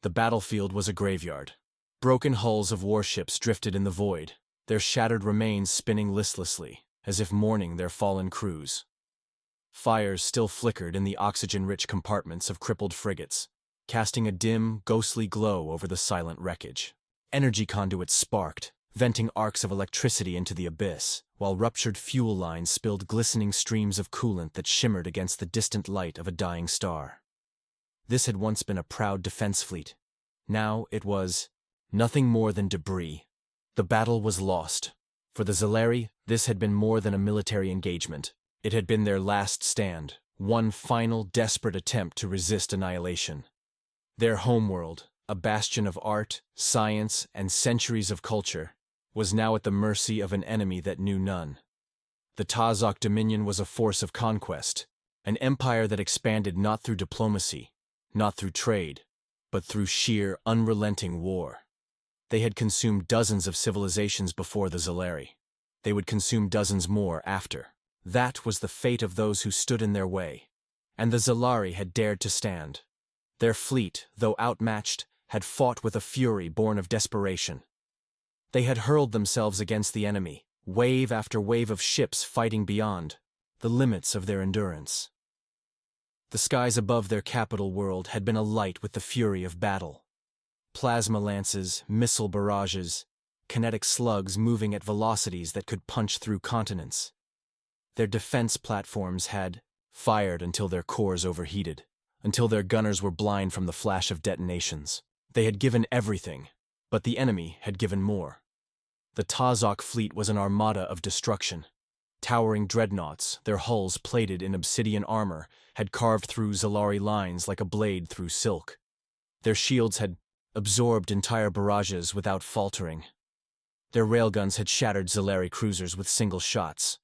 The battlefield was a graveyard. Broken hulls of warships drifted in the void, their shattered remains spinning listlessly, as if mourning their fallen crews. Fires still flickered in the oxygen-rich compartments of crippled frigates, casting a dim, ghostly glow over the silent wreckage. Energy conduits sparked, venting arcs of electricity into the abyss, while ruptured fuel lines spilled glistening streams of coolant that shimmered against the distant light of a dying star. This had once been a proud defense fleet. Now it was nothing more than debris. The battle was lost. For the Zalari, this had been more than a military engagement. It had been their last stand, one final, desperate attempt to resist annihilation. Their homeworld, a bastion of art, science, and centuries of culture, was now at the mercy of an enemy that knew none. The Tazok Dominion was a force of conquest, an empire that expanded not through diplomacy, not through trade, but through sheer, unrelenting war. They had consumed dozens of civilizations before the Zalari. They would consume dozens more after. That was the fate of those who stood in their way. And the Zalari had dared to stand. Their fleet, though outmatched, had fought with a fury born of desperation. They had hurled themselves against the enemy, wave after wave of ships fighting beyond the limits of their endurance. The skies above their capital world had been alight with the fury of battle. Plasma lances, missile barrages, kinetic slugs moving at velocities that could punch through continents. Their defense platforms had fired until their cores overheated, until their gunners were blind from the flash of detonations. They had given everything, but the enemy had given more. The Tazok fleet was an armada of destruction. Towering dreadnoughts, their hulls plated in obsidian armor, had carved through Zalari lines like a blade through silk. Their shields had absorbed entire barrages without faltering. Their railguns had shattered Zalari cruisers with single shots.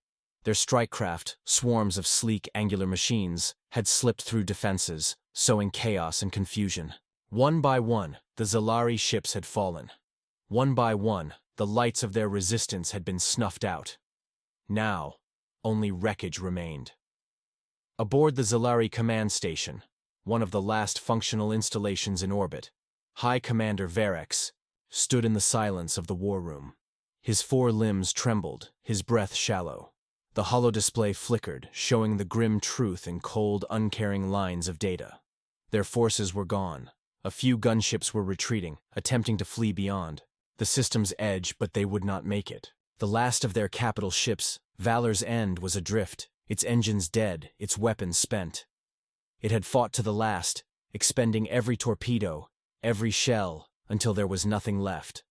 Their strike craft, swarms of sleek, angular machines, had slipped through defenses, sowing chaos and confusion. One by one, the Zalari ships had fallen. One by one, the lights of their resistance had been snuffed out. Now, only wreckage remained. Aboard the Zalari command station, one of the last functional installations in orbit, High Commander Varex stood in the silence of the war room. His four limbs trembled, his breath shallow. The holodisplay flickered, showing the grim truth in cold, uncaring lines of data. Their forces were gone. A few gunships were retreating, attempting to flee beyond the system's edge, but they would not make it. The last of their capital ships, Valor's End, was adrift, its engines dead, its weapons spent. It had fought to the last, expending every torpedo, every shell, until there was nothing left.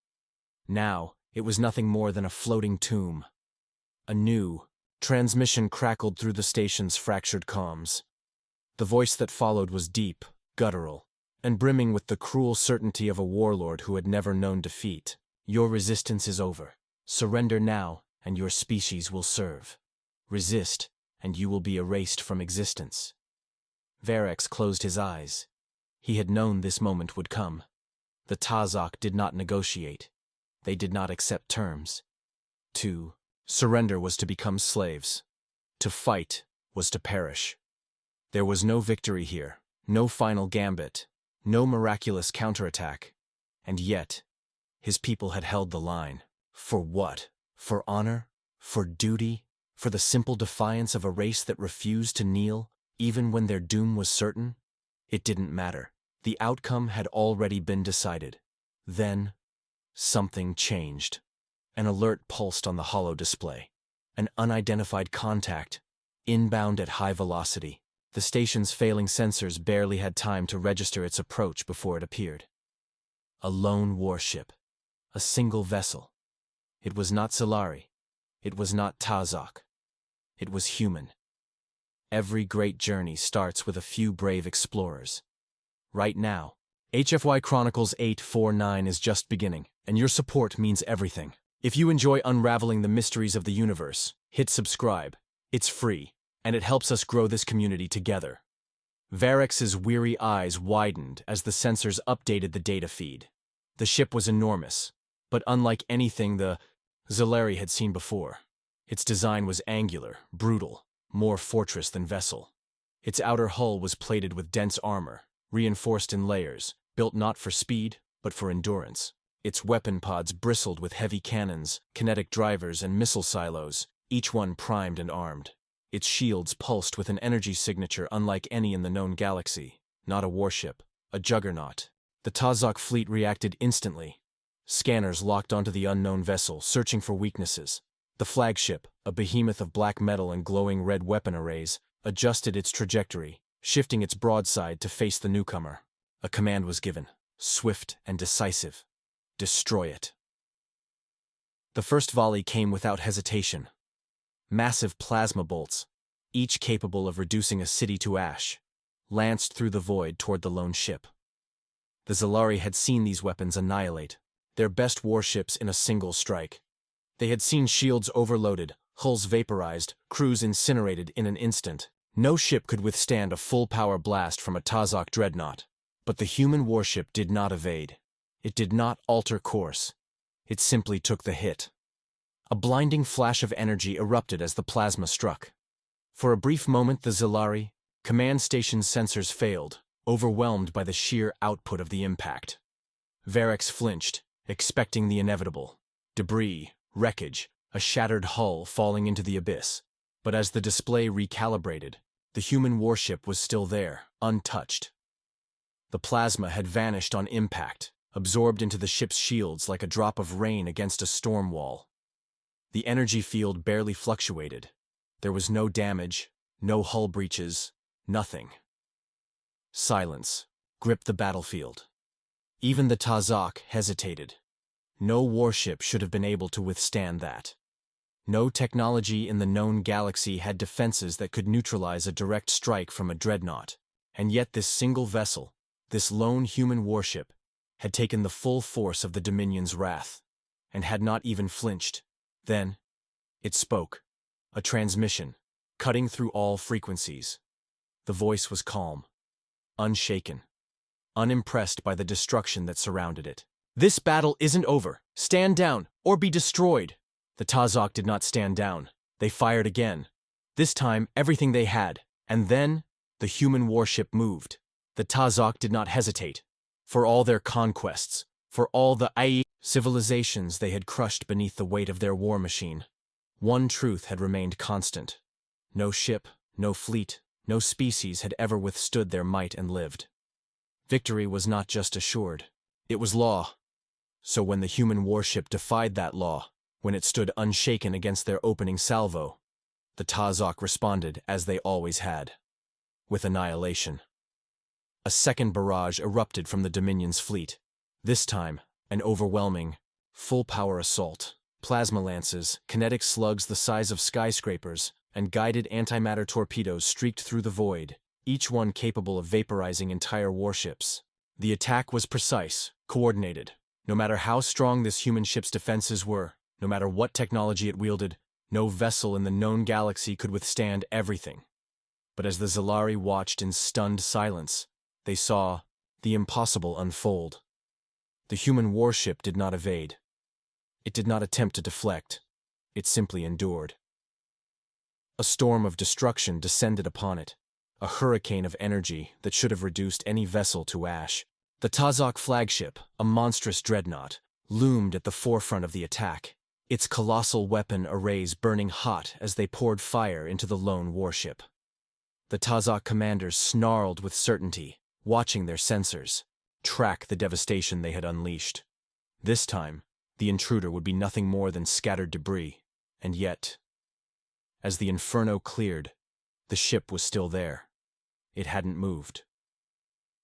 Now, it was nothing more than a floating tomb. A new transmission crackled through the station's fractured comms. The voice that followed was deep, guttural, and brimming with the cruel certainty of a warlord who had never known defeat. Your resistance is over. Surrender now, and your species will serve. Resist, and you will be erased from existence. Varex closed his eyes. He had known this moment would come. The Tazok did not negotiate. They did not accept terms. To surrender was to become slaves. To fight was to perish. There was no victory here, no final gambit, no miraculous counterattack. And yet, his people had held the line. For what? For honor? For duty? For the simple defiance of a race that refused to kneel, even when their doom was certain? It didn't matter. The outcome had already been decided. Then, something changed. An alert pulsed on the holo display. An unidentified contact, inbound at high velocity. The station's failing sensors barely had time to register its approach before it appeared. A lone warship. A single vessel. It was not Zalari. It was not Tazok. It was human. Every great journey starts with a few brave explorers. Right now, HFY Chronicles-849 is just beginning, and your support means everything. If you enjoy unraveling the mysteries of the universe, hit subscribe. It's free, and it helps us grow this community together. Varex's weary eyes widened as the sensors updated the data feed. The ship was enormous, but unlike anything the Zalari had seen before. Its design was angular, brutal, more fortress than vessel. Its outer hull was plated with dense armor, reinforced in layers, built not for speed, but for endurance. Its weapon pods bristled with heavy cannons, kinetic drivers, and missile silos, each one primed and armed. Its shields pulsed with an energy signature unlike any in the known galaxy. Not a warship, a juggernaut. The Tazok fleet reacted instantly. Scanners locked onto the unknown vessel, searching for weaknesses. The flagship, a behemoth of black metal and glowing red weapon arrays, adjusted its trajectory, shifting its broadside to face the newcomer. A command was given, swift and decisive. Destroy it. The first volley came without hesitation. Massive plasma bolts, each capable of reducing a city to ash, lanced through the void toward the lone ship. The Zalari had seen these weapons annihilate their best warships in a single strike. They had seen shields overloaded, hulls vaporized, crews incinerated in an instant. No ship could withstand a full-power blast from a Tazok dreadnought. But the human warship did not evade. It did not alter course. It simply took the hit. A blinding flash of energy erupted as the plasma struck. For a brief moment, the Zalari command station's sensors failed, overwhelmed by the sheer output of the impact. Varex flinched, expecting the inevitable. Debris, wreckage, a shattered hull falling into the abyss. But as the display recalibrated, the human warship was still there, untouched. The plasma had vanished on impact, absorbed into the ship's shields like a drop of rain against a storm wall. The energy field barely fluctuated. There was no damage, no hull breaches, nothing. Silence gripped the battlefield. Even the Tazok hesitated. No warship should have been able to withstand that. No technology in the known galaxy had defenses that could neutralize a direct strike from a dreadnought. And yet this single vessel, this lone human warship, had taken the full force of the Dominion's wrath, and had not even flinched. Then, it spoke. A transmission, cutting through all frequencies. The voice was calm, unshaken, unimpressed by the destruction that surrounded it. "This battle isn't over. Stand down, or be destroyed." The Tazok did not stand down. They fired again. This time, everything they had. And then, the human warship moved. The Tazok did not hesitate. For all their conquests, for all the civilizations they had crushed beneath the weight of their war machine, one truth had remained constant. No ship, no fleet, no species had ever withstood their might and lived. Victory was not just assured. It was law. So when the human warship defied that law, when it stood unshaken against their opening salvo, the Tazok responded as they always had, with annihilation. A second barrage erupted from the Dominion's fleet. This time, an overwhelming, full-power assault. Plasma lances, kinetic slugs the size of skyscrapers, and guided antimatter torpedoes streaked through the void, each one capable of vaporizing entire warships. The attack was precise, coordinated. No matter how strong this human ship's defenses were, no matter what technology it wielded, no vessel in the known galaxy could withstand everything. But as the Zalari watched in stunned silence, they saw the impossible unfold. The human warship did not evade. It did not attempt to deflect. It simply endured. A storm of destruction descended upon it, a hurricane of energy that should have reduced any vessel to ash. The Tazok flagship, a monstrous dreadnought, loomed at the forefront of the attack, its colossal weapon arrays burning hot as they poured fire into the lone warship. The Tazok commanders snarled with certainty, watching their sensors track the devastation they had unleashed. This time, the intruder would be nothing more than scattered debris, and yet, as the inferno cleared, the ship was still there. It hadn't moved.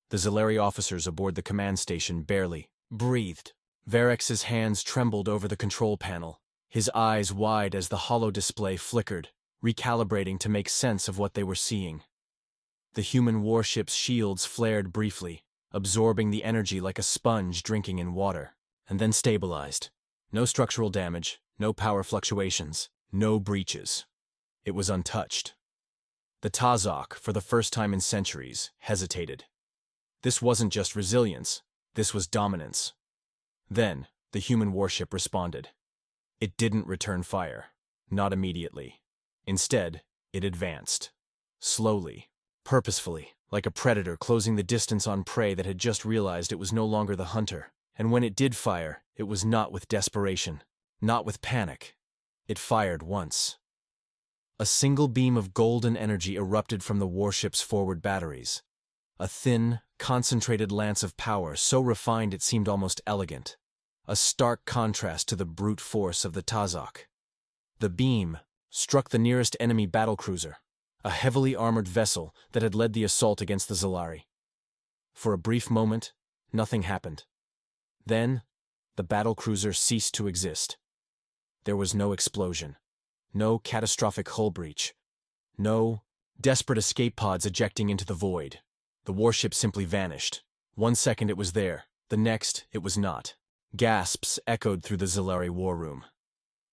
The Zalari officers aboard the command station barely breathed. Varex's hands trembled over the control panel, his eyes wide as the holo display flickered, recalibrating to make sense of what they were seeing. The human warship's shields flared briefly, absorbing the energy like a sponge drinking in water, and then stabilized. No structural damage, no power fluctuations, no breaches. It was untouched. The Tazok, for the first time in centuries, hesitated. This wasn't just resilience, this was dominance. Then, the human warship responded. It didn't return fire, not immediately. Instead, it advanced. Slowly, purposefully, like a predator closing the distance on prey that had just realized it was no longer the hunter. And when it did fire, it was not with desperation, not with panic. It fired once. A single beam of golden energy erupted from the warship's forward batteries. A thin, concentrated lance of power so refined it seemed almost elegant. A stark contrast to the brute force of the Tazok. The beam struck the nearest enemy battlecruiser, a heavily armored vessel that had led the assault against the Zalari. For a brief moment, nothing happened. Then, the battlecruiser ceased to exist. There was no explosion, no catastrophic hull breach, no desperate escape pods ejecting into the void. The warship simply vanished. 1 second it was there, the next it was not. Gasps echoed through the Zalari war room.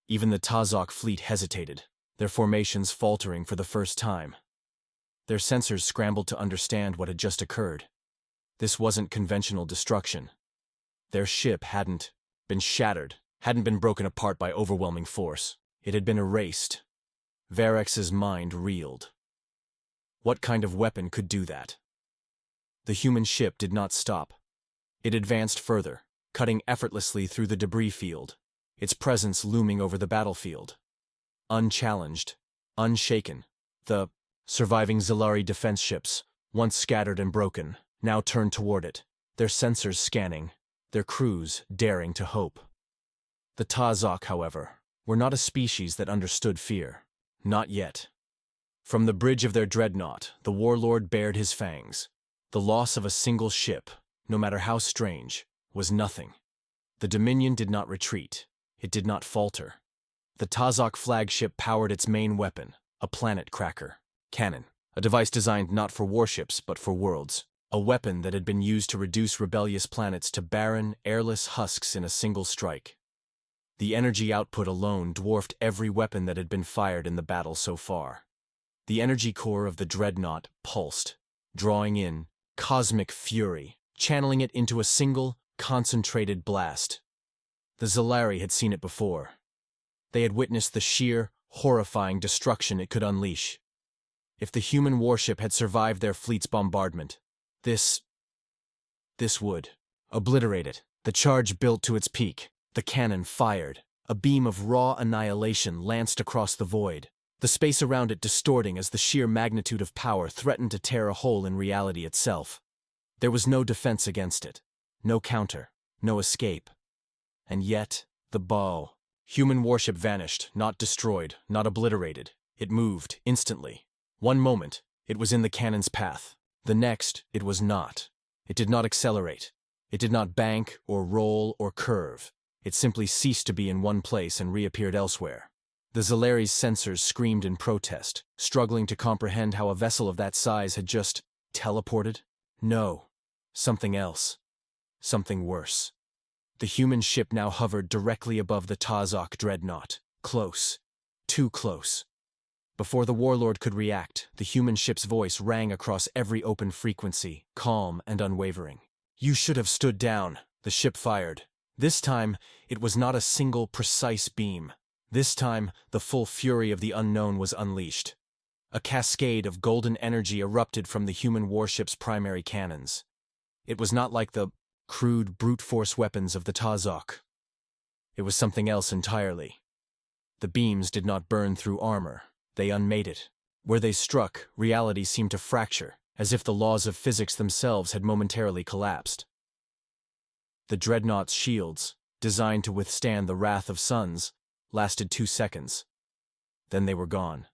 Even the Tazok fleet hesitated, their formations faltering for the first time. Their sensors scrambled to understand what had just occurred. This wasn't conventional destruction. Their ship hadn't been shattered, hadn't been broken apart by overwhelming force. It had been erased. Varex's mind reeled. What kind of weapon could do that? The human ship did not stop. It advanced further, cutting effortlessly through the debris field, its presence looming over the battlefield. Unchallenged, unshaken, the surviving Zalari defense ships, once scattered and broken, now turned toward it, their sensors scanning, their crews daring to hope. The Tazok, however, were not a species that understood fear. Not yet. From the bridge of their dreadnought, the warlord bared his fangs. The loss of a single ship, no matter how strange, was nothing. The Dominion did not retreat. It did not falter. The Tazok flagship powered its main weapon, a planet cracker, cannon, a device designed not for warships but for worlds, a weapon that had been used to reduce rebellious planets to barren, airless husks in a single strike. The energy output alone dwarfed every weapon that had been fired in the battle so far. The energy core of the dreadnought pulsed, drawing in cosmic fury, channeling it into a single, concentrated blast. The Zalari had seen it before. They had witnessed the sheer, horrifying destruction it could unleash. If the human warship had survived their fleet's bombardment, this would obliterate it. The charge built to its peak. The cannon fired. A beam of raw annihilation lanced across the void, the space around it distorting as the sheer magnitude of power threatened to tear a hole in reality itself. There was no defense against it, no counter, no escape. And yet, the bow. Human warship vanished, not destroyed, not obliterated. It moved, instantly. One moment, it was in the cannon's path. The next, it was not. It did not accelerate. It did not bank, or roll, or curve. It simply ceased to be in one place and reappeared elsewhere. The Zalari's sensors screamed in protest, struggling to comprehend how a vessel of that size had just teleported. No, something else. Something worse. The human ship now hovered directly above the Tazok dreadnought. Close. Too close. Before the warlord could react, the human ship's voice rang across every open frequency, calm and unwavering. "You should have stood down," the ship fired. This time, it was not a single, precise beam. This time, the full fury of the unknown was unleashed. A cascade of golden energy erupted from the human warship's primary cannons. It was not like the crude, brute force weapons of the Tazok. It was something else entirely. The beams did not burn through armor. They unmade it. Where they struck, reality seemed to fracture, as if the laws of physics themselves had momentarily collapsed. The dreadnought's shields, designed to withstand the wrath of suns, lasted 2 seconds. Then they were gone.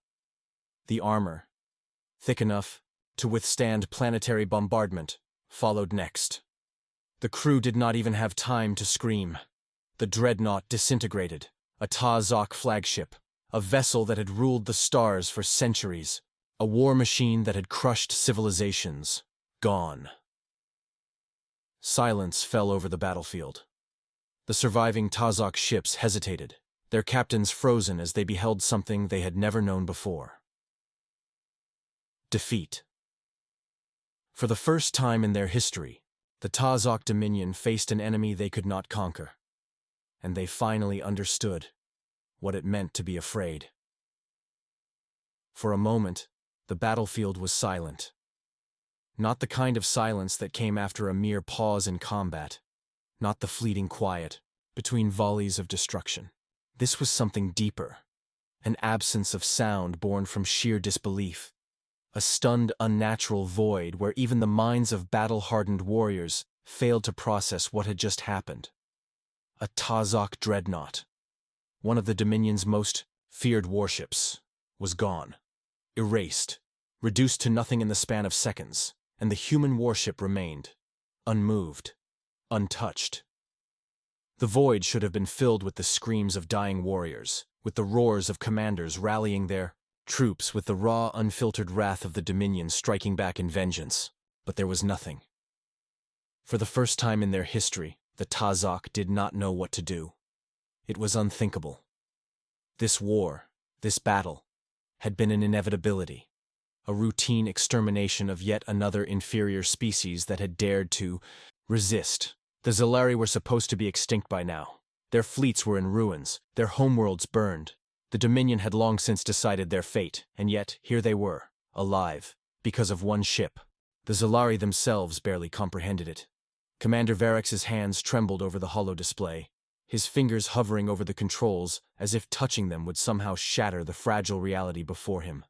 The armor, thick enough to withstand planetary bombardment, followed next. The crew did not even have time to scream. The dreadnought disintegrated, a Tazok flagship, a vessel that had ruled the stars for centuries, a war machine that had crushed civilizations, gone. Silence fell over the battlefield. The surviving Tazok ships hesitated, their captains frozen as they beheld something they had never known before. Defeat. For the first time in their history, the Tazok Dominion faced an enemy they could not conquer, and they finally understood what it meant to be afraid. For a moment, the battlefield was silent. Not the kind of silence that came after a mere pause in combat. Not the fleeting quiet between volleys of destruction. This was something deeper. An absence of sound born from sheer disbelief. A stunned, unnatural void where even the minds of battle-hardened warriors failed to process what had just happened. A Tazok dreadnought, one of the Dominion's most feared warships, was gone. Erased, reduced to nothing in the span of seconds, and the human warship remained, unmoved, untouched. The void should have been filled with the screams of dying warriors, with the roars of commanders rallying their troops, with the raw, unfiltered wrath of the Dominion striking back in vengeance. But there was nothing. For the first time in their history, the Tazok did not know what to do. It was unthinkable. This war, this battle, had been an inevitability, a routine extermination of yet another inferior species that had dared to resist. The Zalari were supposed to be extinct by now. Their fleets were in ruins, their homeworlds burned. The Dominion had long since decided their fate, and yet here they were, alive, because of one ship. The Zalari themselves barely comprehended it. Commander Varex's hands trembled over the holo display, his fingers hovering over the controls as if touching them would somehow shatter the fragile reality before him.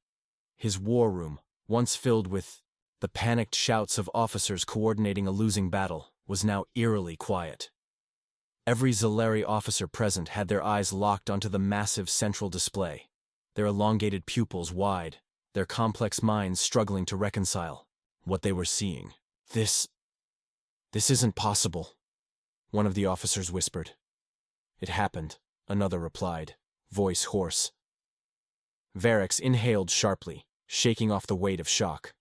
His war room, once filled with the panicked shouts of officers coordinating a losing battle, was now eerily quiet. Every Zalari officer present had their eyes locked onto the massive central display, their elongated pupils wide, their complex minds struggling to reconcile what they were seeing. This isn't possible, one of the officers whispered. It happened, another replied, voice hoarse. Varex inhaled sharply, shaking off the weight of shock.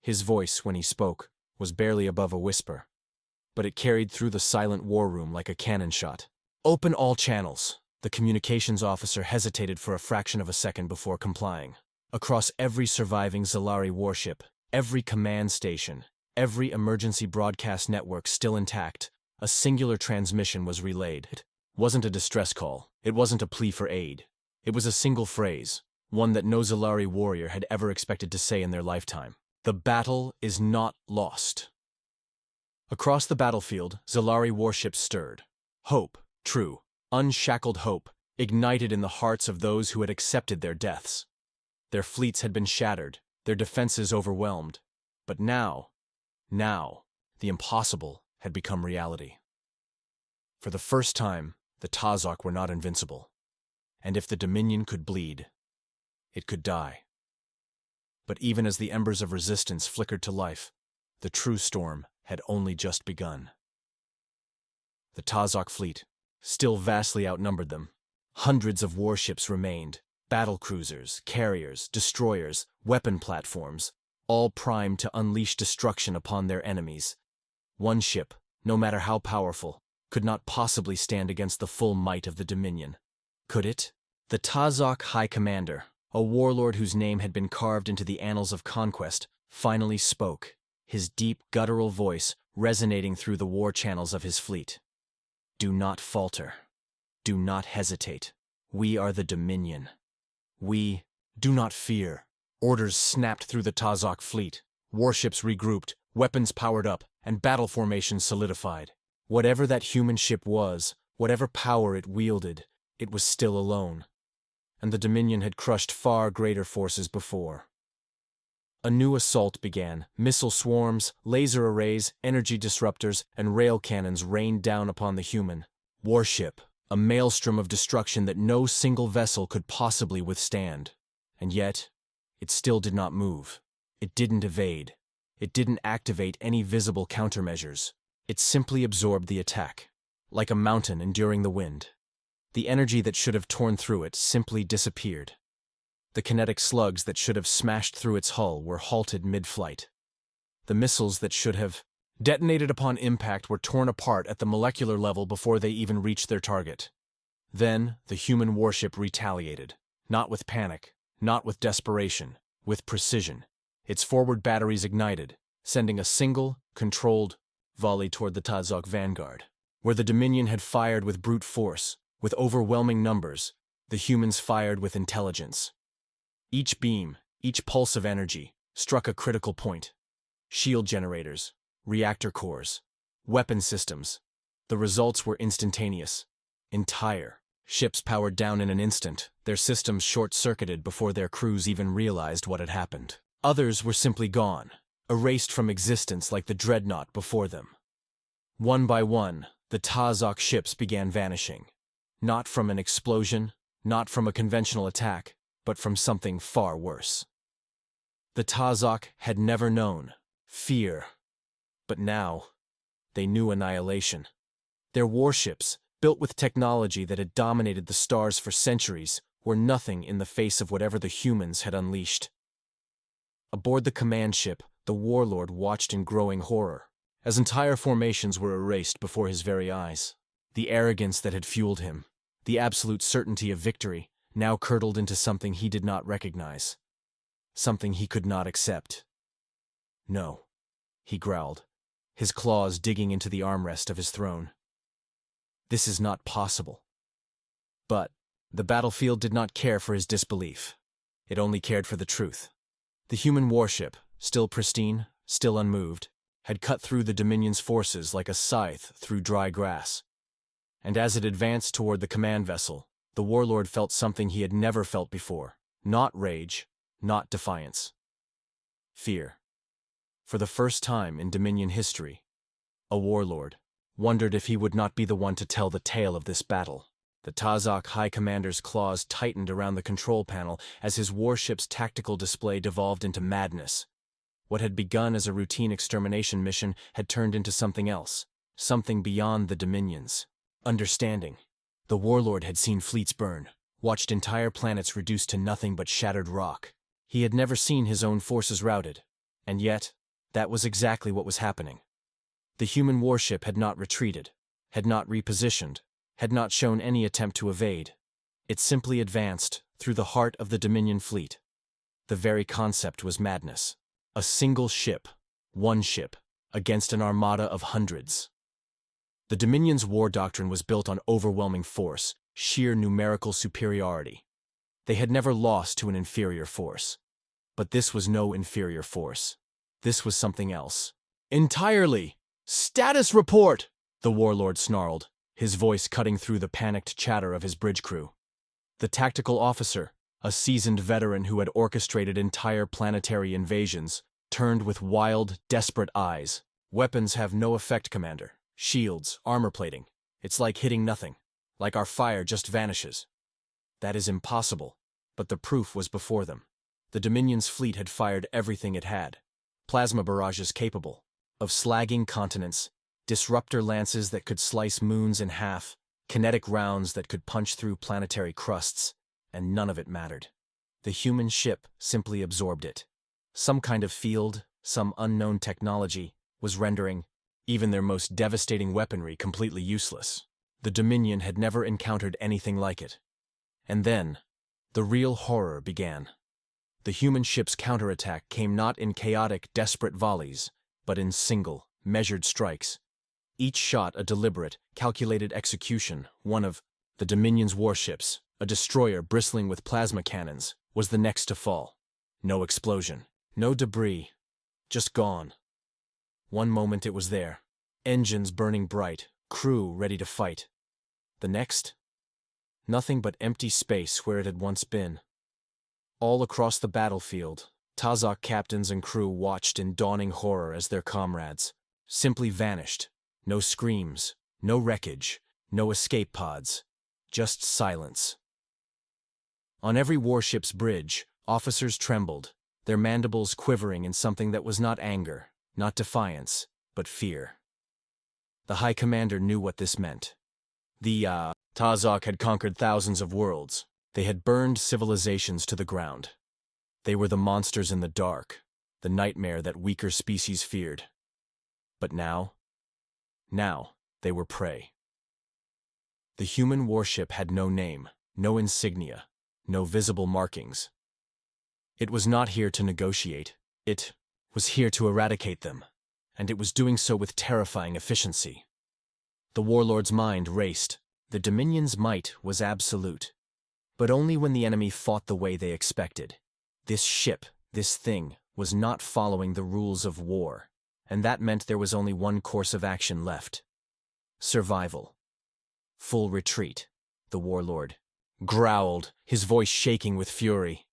His voice, when he spoke, was barely above a whisper, but it carried through the silent war room like a cannon shot. Open all channels. The communications officer hesitated for a fraction of a second before complying. Across every surviving Zalari warship, every command station, every emergency broadcast network still intact, a singular transmission was relayed. It wasn't a distress call. It wasn't a plea for aid. It was a single phrase, one that no Zalari warrior had ever expected to say in their lifetime. The battle is not lost. Across the battlefield, Zalari warships stirred. Hope, true, unshackled hope, ignited in the hearts of those who had accepted their deaths. Their fleets had been shattered, their defenses overwhelmed. But now, the impossible had become reality. For the first time, the Tazok were not invincible. And if the Dominion could bleed, it could die. But even as the embers of resistance flickered to life, the true storm had only just begun. The Tazok fleet still vastly outnumbered them. Hundreds of warships remained, battle cruisers, carriers, destroyers, weapon platforms, all primed to unleash destruction upon their enemies. One ship, no matter how powerful, could not possibly stand against the full might of the Dominion. Could it? The Tazok High Commander, a warlord whose name had been carved into the annals of conquest, finally spoke, his deep, guttural voice resonating through the war channels of his fleet. Do not falter. Do not hesitate. We are the Dominion. We do not fear. Orders snapped through the Tazok fleet. Warships regrouped, weapons powered up, and battle formations solidified. Whatever that human ship was, whatever power it wielded, it was still alone. And the Dominion had crushed far greater forces before. A new assault began. Missile swarms, laser arrays, energy disruptors, and rail cannons rained down upon the human warship, a maelstrom of destruction that no single vessel could possibly withstand. And yet, it still did not move. It didn't evade. It didn't activate any visible countermeasures. It simply absorbed the attack, like a mountain enduring the wind. The energy that should have torn through it simply disappeared. The kinetic slugs that should have smashed through its hull were halted mid-flight. The missiles that should have detonated upon impact were torn apart at the molecular level before they even reached their target. Then, the human warship retaliated, not with panic, not with desperation, with precision. Its forward batteries ignited, sending a single, controlled volley toward the Tazok vanguard. Where the Dominion had fired with brute force, with overwhelming numbers, the humans fired with intelligence. Each beam, each pulse of energy, struck a critical point. shield generators, reactor cores, weapon systems. The results were instantaneous. Entire ships powered down in an instant, their systems short-circuited before their crews even realized what had happened. Others were simply gone, erased from existence like the dreadnought before them. One by one, the Tazok ships began vanishing. Not from an explosion, not from a conventional attack, but from something far worse. The Tazok had never known fear, but now they knew annihilation. Their warships, built with technology that had dominated the stars for centuries, were nothing in the face of whatever the humans had unleashed. Aboard the command ship, the warlord watched in growing horror, as entire formations were erased before his very eyes. The arrogance that had fueled him, the absolute certainty of victory, now curdled into something he did not recognize. Something he could not accept. "No," he growled, his claws digging into the armrest of his throne. "This is not possible." But the battlefield did not care for his disbelief. It only cared for the truth. The human warship, still pristine, still unmoved, had cut through the Dominion's forces like a scythe through dry grass. And as it advanced toward the command vessel, the warlord felt something he had never felt before. Not rage, not defiance. Fear. For the first time in Dominion history, a warlord wondered if he would not be the one to tell the tale of this battle. The Tazok High Commander's claws tightened around the control panel as his warship's tactical display devolved into madness. What had begun as a routine extermination mission had turned into something else, something beyond the Dominion's understanding. The warlord had seen fleets burn, watched entire planets reduced to nothing but shattered rock. He had never seen his own forces routed, and yet, that was exactly what was happening. The human warship had not retreated, had not repositioned, had not shown any attempt to evade. It simply advanced through the heart of the Dominion fleet. The very concept was madness. A single ship, one ship, against an armada of hundreds. The Dominion's war doctrine was built on overwhelming force, sheer numerical superiority. They had never lost to an inferior force. But this was no inferior force. This was something else. "Entirely! Status report!" the warlord snarled, his voice cutting through the panicked chatter of his bridge crew. The tactical officer, a seasoned veteran who had orchestrated entire planetary invasions, turned with wild, desperate eyes. "Weapons have no effect, Commander. Shields, armor plating. It's like hitting nothing. Like our fire just vanishes." That is impossible. But the proof was before them. The Dominion's fleet had fired everything it had. Plasma barrages capable of slagging continents, disruptor lances that could slice moons in half, kinetic rounds that could punch through planetary crusts, and none of it mattered. The human ship simply absorbed it. Some kind of field, some unknown technology, was rendering even their most devastating weaponry completely useless. The Dominion had never encountered anything like it. And then, the real horror began. The human ship's counterattack came not in chaotic, desperate volleys, but in single, measured strikes. Each shot a deliberate, calculated execution. One of the Dominion's warships, a destroyer bristling with plasma cannons, was the next to fall. No explosion, no debris, just gone. One moment it was there, engines burning bright, crew ready to fight. The next, nothing but empty space where it had once been. All across the battlefield, Tazok captains and crew watched in dawning horror as their comrades simply vanished. No screams, no wreckage, no escape pods, just silence. On every warship's bridge, officers trembled, their mandibles quivering in something that was not anger, not defiance, but fear. The High Commander knew what this meant. The Tazok had conquered thousands of worlds. They had burned civilizations to the ground. They were the monsters in the dark, the nightmare that weaker species feared. But now they were prey. The human warship had no name, no insignia, no visible markings. It was not here to negotiate. It was here to eradicate them, and it was doing so with terrifying efficiency. The warlord's mind raced. The Dominion's might was absolute, but only when the enemy fought the way they expected. This ship, this thing, was not following the rules of war, and that meant there was only one course of action left. Survival. Full retreat, the warlord growled, his voice shaking with fury.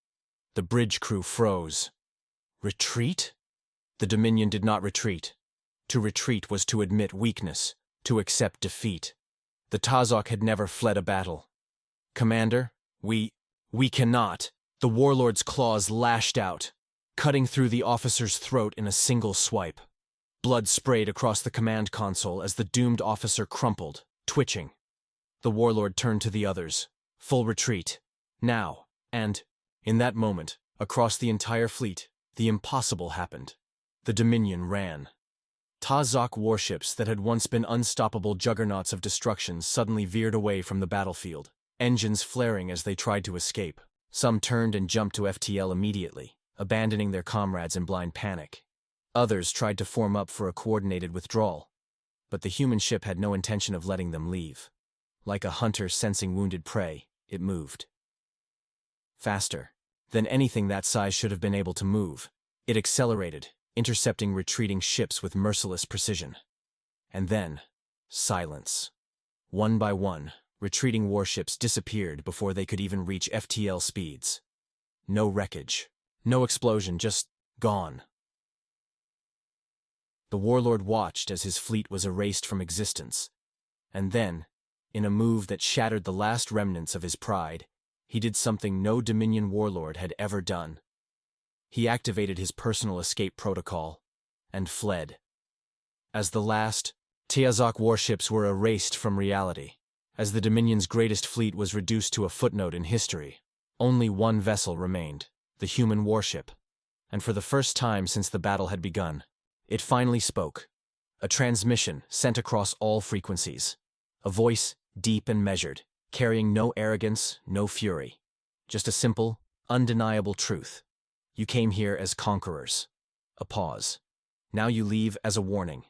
The bridge crew froze. Retreat? The Dominion did not retreat. To retreat was to admit weakness, to accept defeat. The Tazok had never fled a battle. Commander, we cannot. The warlord's claws lashed out, cutting through the officer's throat in a single swipe. Blood sprayed across the command console as the doomed officer crumpled, twitching. The warlord turned to the others. Full retreat. Now. And, in that moment, across the entire fleet, the impossible happened. The Dominion ran. Tazok warships that had once been unstoppable juggernauts of destruction suddenly veered away from the battlefield, engines flaring as they tried to escape. Some turned and jumped to FTL immediately, abandoning their comrades in blind panic. Others tried to form up for a coordinated withdrawal, but the human ship had no intention of letting them leave. Like a hunter sensing wounded prey, it moved. Faster than anything that size should have been able to move, it accelerated, intercepting retreating ships with merciless precision. And then, silence. One by one, retreating warships disappeared before they could even reach FTL speeds. No wreckage, no explosion, just gone. The warlord watched as his fleet was erased from existence, and then, in a move that shattered the last remnants of his pride, he did something no Dominion warlord had ever done. He activated his personal escape protocol and fled. As the last Tazok warships were erased from reality, as the Dominion's greatest fleet was reduced to a footnote in history, only one vessel remained, the human warship. And for the first time since the battle had begun, it finally spoke. A transmission sent across all frequencies. A voice deep and measured, carrying no arrogance, no fury. Just a simple, undeniable truth. You came here as conquerors. A pause. Now you leave as a warning.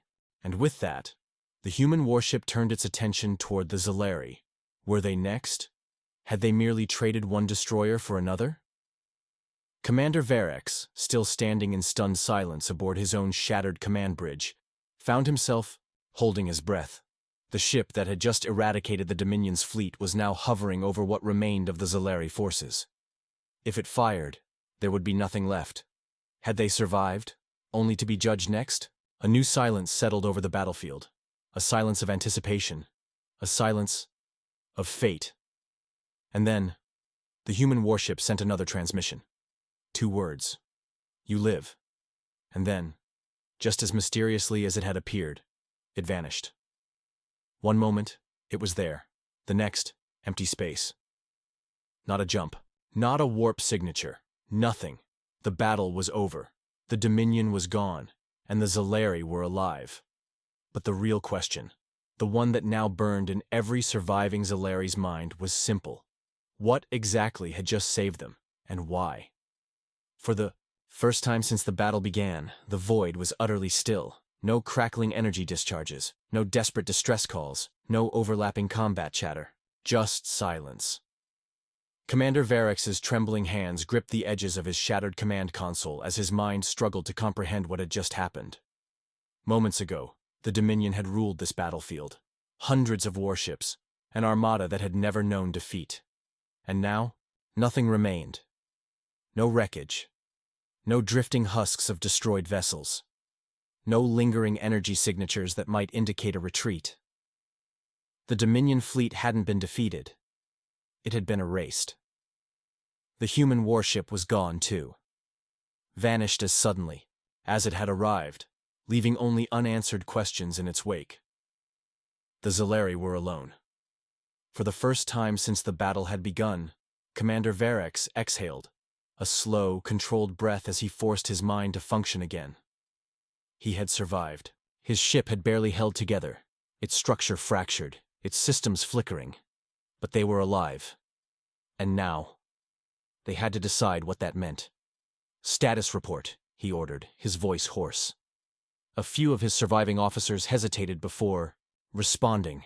And with that, the human warship turned its attention toward the Zalari. Were they next? Had they merely traded one destroyer for another? Commander Varex, still standing in stunned silence aboard his own shattered command bridge, found himself holding his breath. The ship that had just eradicated the Dominion's fleet was now hovering over what remained of the Zalari forces. If it fired, there would be nothing left. Had they survived, only to be judged next? A new silence settled over the battlefield. A silence of anticipation. A silence of fate. And then, the human warship sent another transmission. 2 words. You live. And then, just as mysteriously as it had appeared, it vanished. One moment, it was there. The next, empty space. Not a jump. Not a warp signature. Nothing. The battle was over. The Dominion was gone, and the Zalari were alive. But the real question, the one that now burned in every surviving Zalari's mind, was simple. What exactly had just saved them, and why? For the first time since the battle began, the void was utterly still. No crackling energy discharges, no desperate distress calls, no overlapping combat chatter. Just silence. Commander Varex's trembling hands gripped the edges of his shattered command console as his mind struggled to comprehend what had just happened. Moments ago, the Dominion had ruled this battlefield. Hundreds of warships, an armada that had never known defeat. And now, nothing remained. No wreckage. No drifting husks of destroyed vessels. No lingering energy signatures that might indicate a retreat. The Dominion fleet hadn't been defeated. It had been erased. The human warship was gone too. Vanished as suddenly as it had arrived, leaving only unanswered questions in its wake. The Zalari were alone. For the first time since the battle had begun, Commander Varex exhaled, a slow, controlled breath as he forced his mind to function again. He had survived. His ship had barely held together, its structure fractured, its systems flickering. But they were alive. And now, they had to decide what that meant. "Status report," he ordered, his voice hoarse. A few of his surviving officers hesitated before responding.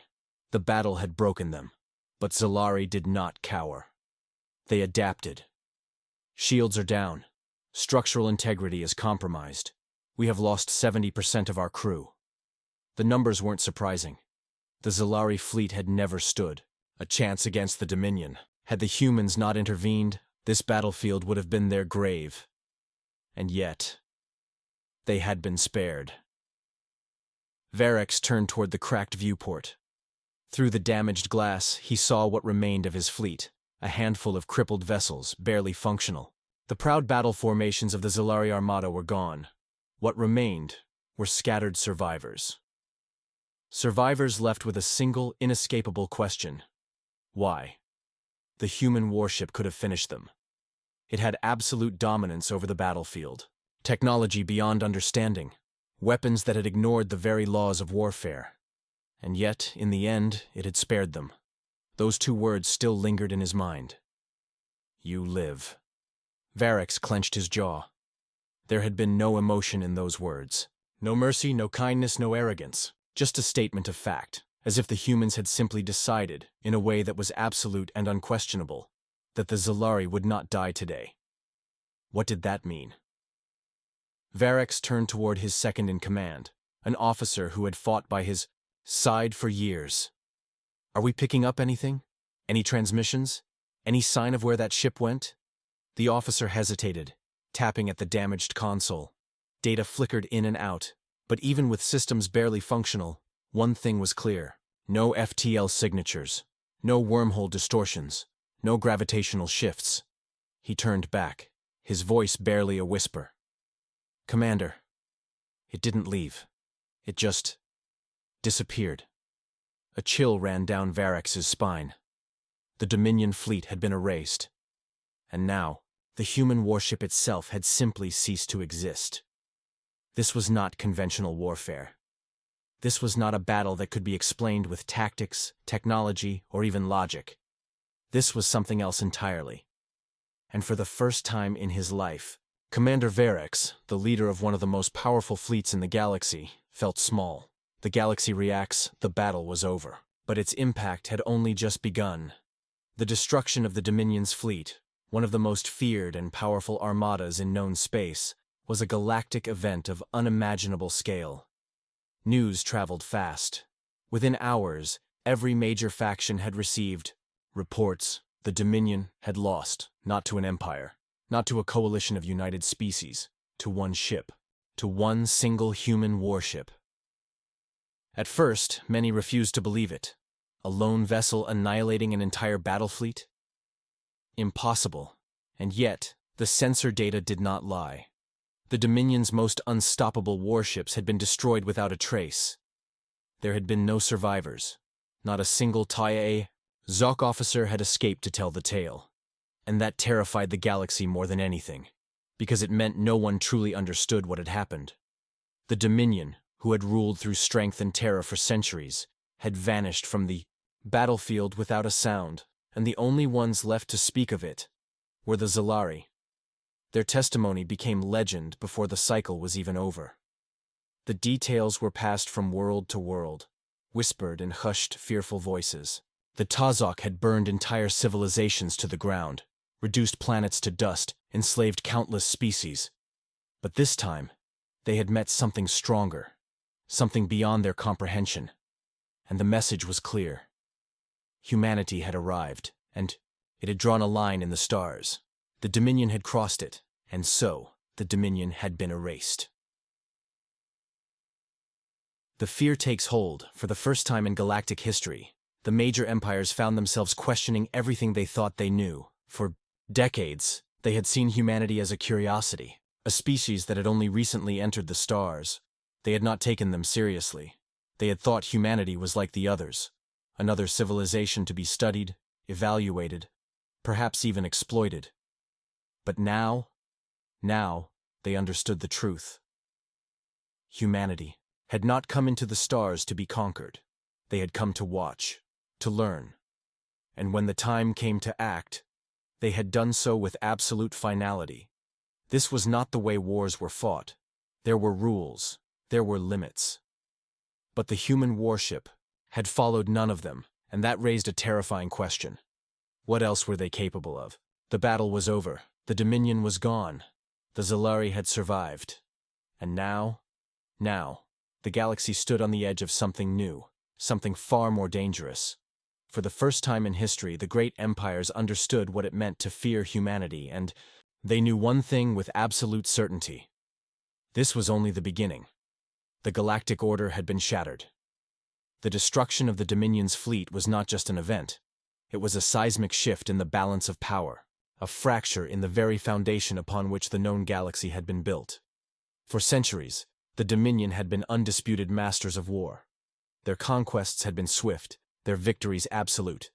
The battle had broken them, but Zalari did not cower. They adapted. "Shields are down," Structural integrity is compromised. We have lost 70% of our crew. The numbers weren't surprising. The Zalari fleet had never stood a chance against the Dominion. Had the humans not intervened, this battlefield would have been their grave. And yet, they had been spared. Varex turned toward the cracked viewport. Through the damaged glass, he saw what remained of his fleet, a handful of crippled vessels, barely functional. The proud battle formations of the Zalari Armada were gone. What remained were scattered survivors. Survivors left with a single, inescapable question. Why? The human warship could have finished them. It had absolute dominance over the battlefield. Technology beyond understanding. Weapons that had ignored the very laws of warfare. And yet, in the end, it had spared them. Those two words still lingered in his mind. You live. Varex clenched his jaw. There had been no emotion in those words. No mercy, no kindness, no arrogance. Just a statement of fact, as if the humans had simply decided, in a way that was absolute and unquestionable, that the Zalari would not die today. What did that mean? Varex turned toward his second-in-command, an officer who had fought by his side for years. Are we picking up anything? Any transmissions? Any sign of where that ship went? The officer hesitated, tapping at the damaged console. Data flickered in and out, but even with systems barely functional, one thing was clear. No FTL signatures, no wormhole distortions, no gravitational shifts. He turned back, his voice barely a whisper. Commander. It didn't leave. It just disappeared. A chill ran down Varex's spine. The Dominion fleet had been erased. And now, the human warship itself had simply ceased to exist. This was not conventional warfare. This was not a battle that could be explained with tactics, technology, or even logic. This was something else entirely. And for the first time in his life, Commander Varex, the leader of one of the most powerful fleets in the galaxy, felt small. The galaxy reacts, the battle was over. But its impact had only just begun. The destruction of the Dominion's fleet, one of the most feared and powerful armadas in known space, was a galactic event of unimaginable scale. News traveled fast. Within hours, every major faction had received reports. The Dominion had lost, not to an empire, not to a coalition of united species, to one ship, to one single human warship. At first, many refused to believe it. A lone vessel annihilating an entire battle fleet? Impossible. And yet, the sensor data did not lie. The Dominion's most unstoppable warships had been destroyed without a trace. There had been no survivors. Not a single TIA Zok officer had escaped to tell the tale. And that terrified the galaxy more than anything, because it meant no one truly understood what had happened. The Dominion, who had ruled through strength and terror for centuries, had vanished from the battlefield without a sound, and the only ones left to speak of it were the Zalari. Their testimony became legend before the cycle was even over. The details were passed from world to world, whispered in hushed, fearful voices. The Tazok had burned entire civilizations to the ground, reduced planets to dust, enslaved countless species. But this time, they had met something stronger, something beyond their comprehension. And the message was clear. Humanity had arrived, and it had drawn a line in the stars. The Dominion had crossed it, and so the Dominion had been erased. The fear takes hold. For the first time in galactic history, the major empires found themselves questioning everything they thought they knew. For decades, they had seen humanity as a curiosity, a species that had only recently entered the stars. They had not taken them seriously. They had thought humanity was like the others, another civilization to be studied, evaluated, perhaps even exploited. But now they understood the truth. Humanity had not come into the stars to be conquered. They had come to watch, to learn. And when the time came to act, they had done so with absolute finality. This was not the way wars were fought. There were rules, there were limits. But the human warship had followed none of them, and that raised a terrifying question. What else were they capable of? The battle was over. The Dominion was gone. The Zalari had survived. And now, the galaxy stood on the edge of something new, something far more dangerous. For the first time in history, the great empires understood what it meant to fear humanity, and they knew one thing with absolute certainty. This was only the beginning. The galactic order had been shattered. The destruction of the Dominion's fleet was not just an event. It was a seismic shift in the balance of power, a fracture in the very foundation upon which the known galaxy had been built. For centuries, the Dominion had been undisputed masters of war. Their conquests had been swift, their victories absolute.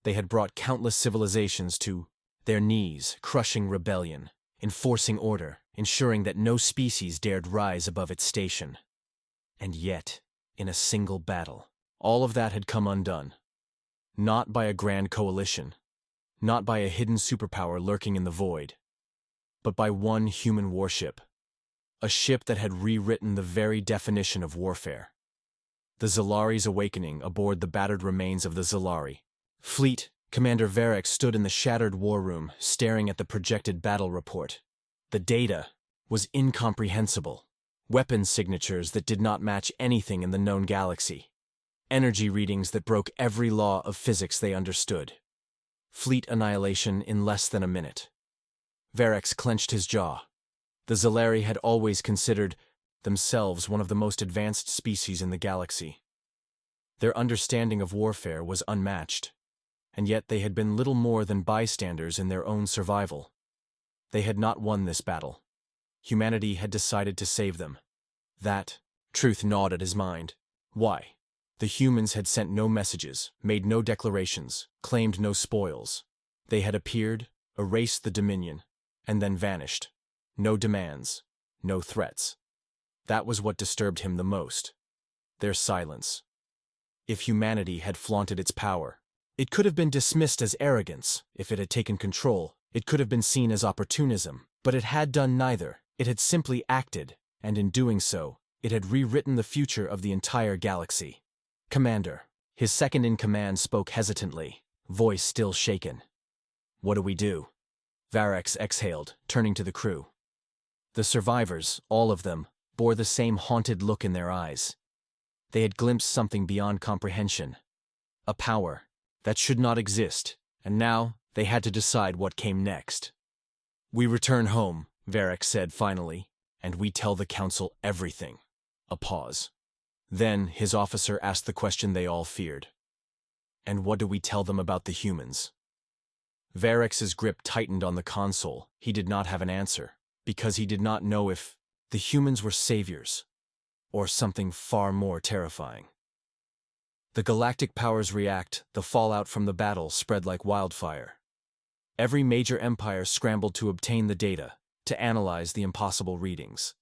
They had brought countless civilizations to their knees, crushing rebellion, enforcing order, ensuring that no species dared rise above its station. And yet, in a single battle, all of that had come undone. Not by a grand coalition, not by a hidden superpower lurking in the void, but by one human warship. A ship that had rewritten the very definition of warfare. The Zalari's awakening aboard the battered remains of the Zalari fleet. Commander Varric stood in the shattered war room, staring at the projected battle report. The data was incomprehensible. Weapons signatures that did not match anything in the known galaxy. Energy readings that broke every law of physics they understood. Fleet annihilation in less than a minute. Varric clenched his jaw. The Zalari had always considered themselves one of the most advanced species in the galaxy. Their understanding of warfare was unmatched, and yet they had been little more than bystanders in their own survival. They had not won this battle. Humanity had decided to save them. That truth gnawed at his mind. Why? The humans had sent no messages, made no declarations, claimed no spoils. They had appeared, erased the Dominion, and then vanished. No demands, no threats. That was what disturbed him the most. Their silence. If humanity had flaunted its power, it could have been dismissed as arrogance. If it had taken control, it could have been seen as opportunism. But it had done neither. It had simply acted, and in doing so, it had rewritten the future of the entire galaxy. Commander, his second-in-command spoke hesitantly, voice still shaken. What do we do? Varric exhaled, turning to the crew. The survivors, all of them, bore the same haunted look in their eyes. They had glimpsed something beyond comprehension. A power that should not exist, and now they had to decide what came next. We return home, Varric said finally, and we tell the council everything. A pause. Then his officer asked the question they all feared. And what do we tell them about the humans? Varric's grip tightened on the console. He did not have an answer, because he did not know if the humans were saviors, or something far more terrifying. The galactic powers react. The fallout from the battle spread like wildfire. Every major empire scrambled to obtain the data, to analyze the impossible readings.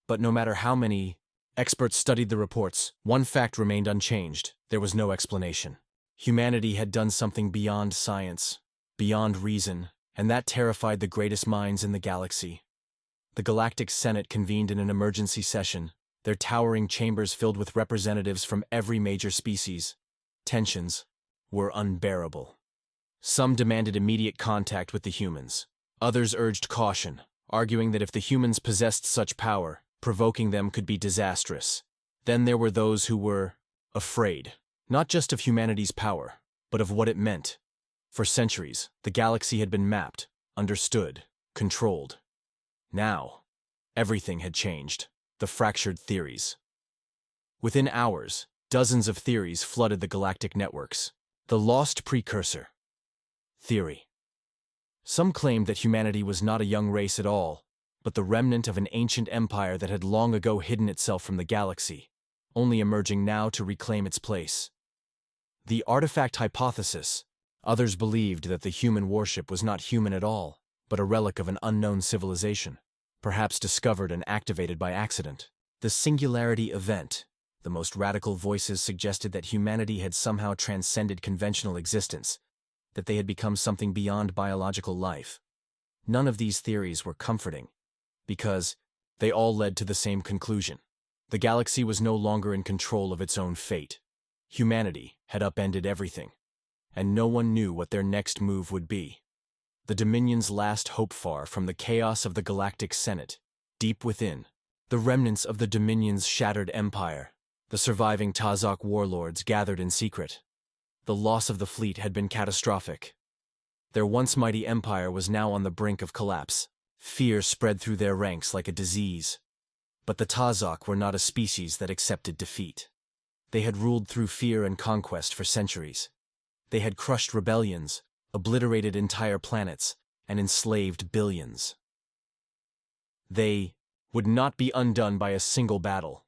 But no matter how many experts studied the reports, one fact remained unchanged. There was no explanation. Humanity had done something beyond science, beyond reason, and that terrified the greatest minds in the galaxy. The Galactic Senate convened in an emergency session, their towering chambers filled with representatives from every major species. Tensions were unbearable. Some demanded immediate contact with the humans. Others urged caution, arguing that if the humans possessed such power, provoking them could be disastrous. Then there were those who were afraid, not just of humanity's power, but of what it meant. For centuries, the galaxy had been mapped, understood, controlled. Now, everything had changed. The fractured theories. Within hours, dozens of theories flooded the galactic networks. The lost precursor theory. Some claimed that humanity was not a young race at all, but the remnant of an ancient empire that had long ago hidden itself from the galaxy, only emerging now to reclaim its place. The artifact hypothesis. Others believed that the human warship was not human at all, but a relic of an unknown civilization, perhaps discovered and activated by accident. The singularity event. The most radical voices suggested that humanity had somehow transcended conventional existence, that they had become something beyond biological life. None of these theories were comforting, because they all led to the same conclusion. The galaxy was no longer in control of its own fate. Humanity had upended everything, and no one knew what their next move would be. the Dominion's last hope far from the chaos of the Galactic Senate, deep within, the remnants of the Dominion's shattered empire, the surviving Tazok warlords gathered in secret. The loss of the fleet had been catastrophic. Their once mighty empire was now on the brink of collapse. Fear spread through their ranks like a disease. But the Tazok were not a species that accepted defeat. They had ruled through fear and conquest for centuries. They had crushed rebellions, obliterated entire planets, and enslaved billions. They would not be undone by a single battle.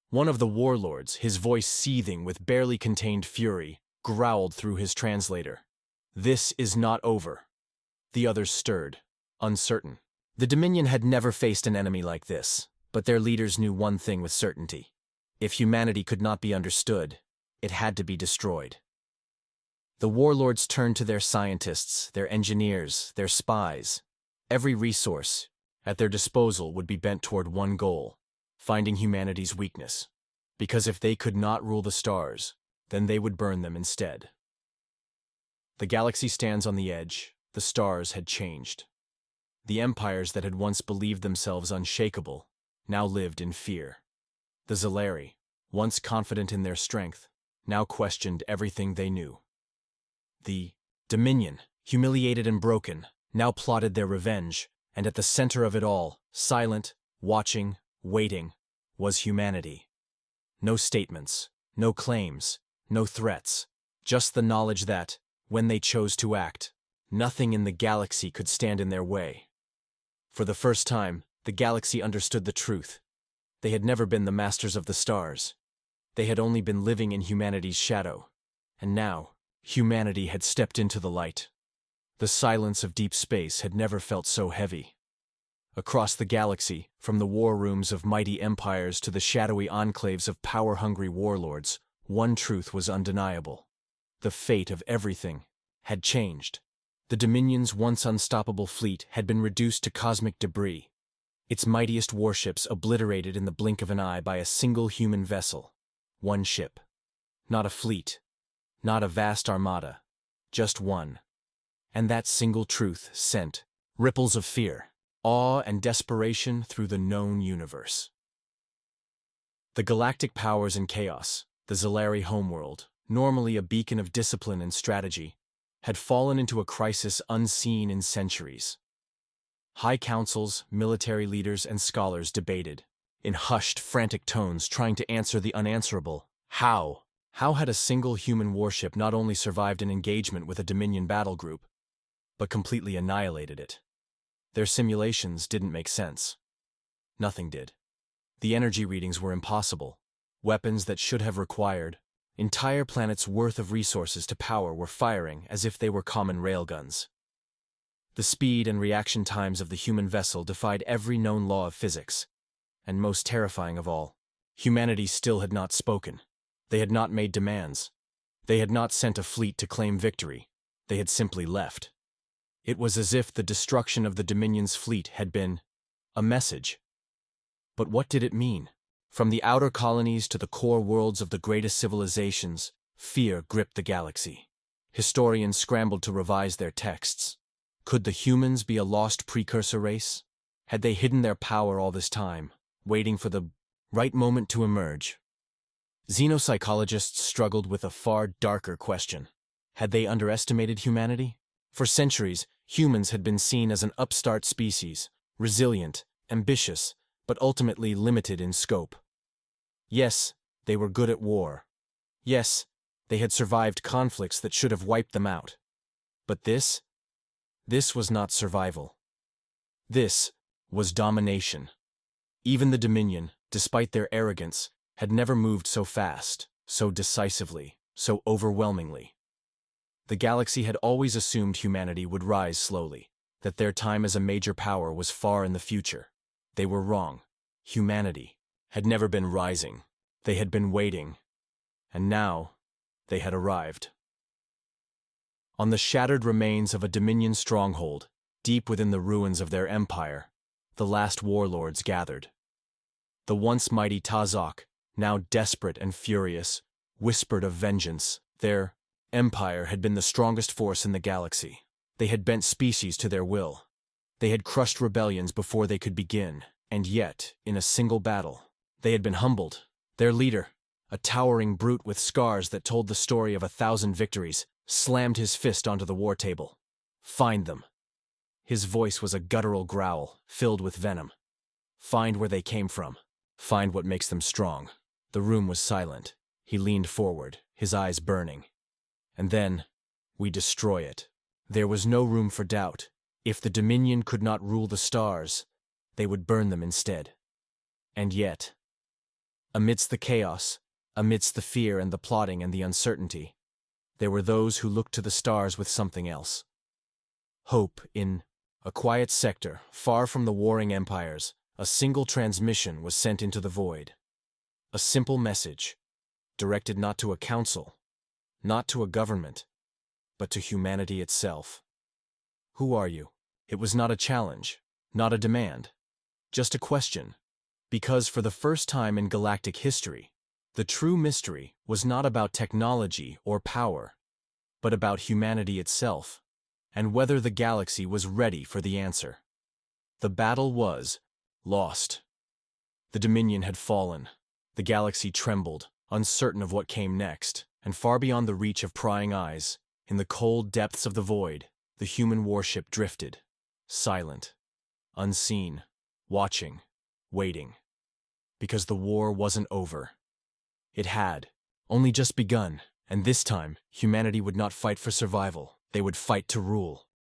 One of the warlords, his voice seething with barely contained fury, growled through his translator. "This is not over." The others stirred, uncertain. The Dominion had never faced an enemy like this, but their leaders knew one thing with certainty. If humanity could not be understood, it had to be destroyed. The warlords turned to their scientists, their engineers, their spies. Every resource at their disposal would be bent toward one goal: finding humanity's weakness. Because if they could not rule the stars, then they would burn them instead. The galaxy stands on the edge. The stars had changed. The empires that had once believed themselves unshakable now lived in fear. The Zalari, once confident in their strength, now questioned everything they knew. The Dominion, humiliated and broken, now plotted their revenge, and at the center of it all, silent, watching, waiting, was humanity. No statements, no claims, no threats, just the knowledge that, when they chose to act, nothing in the galaxy could stand in their way. For the first time, the galaxy understood the truth. They had never been the masters of the stars. They had only been living in humanity's shadow. And now, humanity had stepped into the light. The silence of deep space had never felt so heavy. Across the galaxy, from the war rooms of mighty empires to the shadowy enclaves of power-hungry warlords, one truth was undeniable. The fate of everything had changed. The Dominion's once unstoppable fleet had been reduced to cosmic debris, its mightiest warships obliterated in the blink of an eye by a single human vessel. One ship. Not a fleet. Not a vast armada. Just one. And that single truth sent ripples of fear, awe, and desperation through the known universe. The galactic powers and chaos, the Zalari homeworld, normally a beacon of discipline and strategy, had fallen into a crisis unseen in centuries. High councils, military leaders, and scholars debated, in hushed, frantic tones, trying to answer the unanswerable. How? How had a single human warship not only survived an engagement with a Dominion battle group, but completely annihilated it? Their simulations didn't make sense. Nothing did. The energy readings were impossible. Weapons that should have required entire planets' worth of resources to power were firing as if they were common railguns. The speed and reaction times of the human vessel defied every known law of physics. And most terrifying of all, humanity still had not spoken. They had not made demands. They had not sent a fleet to claim victory. They had simply left. It was as if the destruction of the Dominion's fleet had been a message. But what did it mean? From the outer colonies to the core worlds of the greatest civilizations, fear gripped the galaxy. Historians scrambled to revise their texts. Could the humans be a lost precursor race? Had they hidden their power all this time, waiting for the right moment to emerge? Xenopsychologists struggled with a far darker question. Had they underestimated humanity? For centuries, humans had been seen as an upstart species, resilient, ambitious, but ultimately limited in scope. Yes, they were good at war. Yes, they had survived conflicts that should have wiped them out. But this was not survival. This was domination. Even the Dominion, despite their arrogance, had never moved so fast, so decisively, so overwhelmingly. The galaxy had always assumed humanity would rise slowly, that their time as a major power was far in the future. They were wrong. Humanity had never been rising. They had been waiting. And now, they had arrived. On the shattered remains of a Dominion stronghold, deep within the ruins of their empire, the last warlords gathered. The once mighty Tazok, now desperate and furious, whispered of vengeance. Their empire had been the strongest force in the galaxy. They had bent species to their will. They had crushed rebellions before they could begin, and yet, in a single battle, they had been humbled. Their leader, a towering brute with scars that told the story of 1,000 victories, slammed his fist onto the war table. Find them. His voice was a guttural growl, filled with venom. Find where they came from. Find what makes them strong. The room was silent. He leaned forward, his eyes burning. And then, we destroy it. There was no room for doubt. If the Dominion could not rule the stars, they would burn them instead. And yet, amidst the chaos, amidst the fear and the plotting and the uncertainty, there were those who looked to the stars with something else. Hope. In a quiet sector, far from the warring empires, a single transmission was sent into the void. A simple message, directed not to a council, not to a government, but to humanity itself. Who are you? It was not a challenge, not a demand, just a question. Because for the first time in galactic history, the true mystery was not about technology or power, but about humanity itself, and whether the galaxy was ready for the answer. The battle was lost. The Dominion had fallen. The galaxy trembled, uncertain of what came next, and far beyond the reach of prying eyes, in the cold depths of the void, the human warship drifted, silent, unseen, watching, waiting. Because the war wasn't over. It had only just begun, and this time, humanity would not fight for survival. They would fight to rule.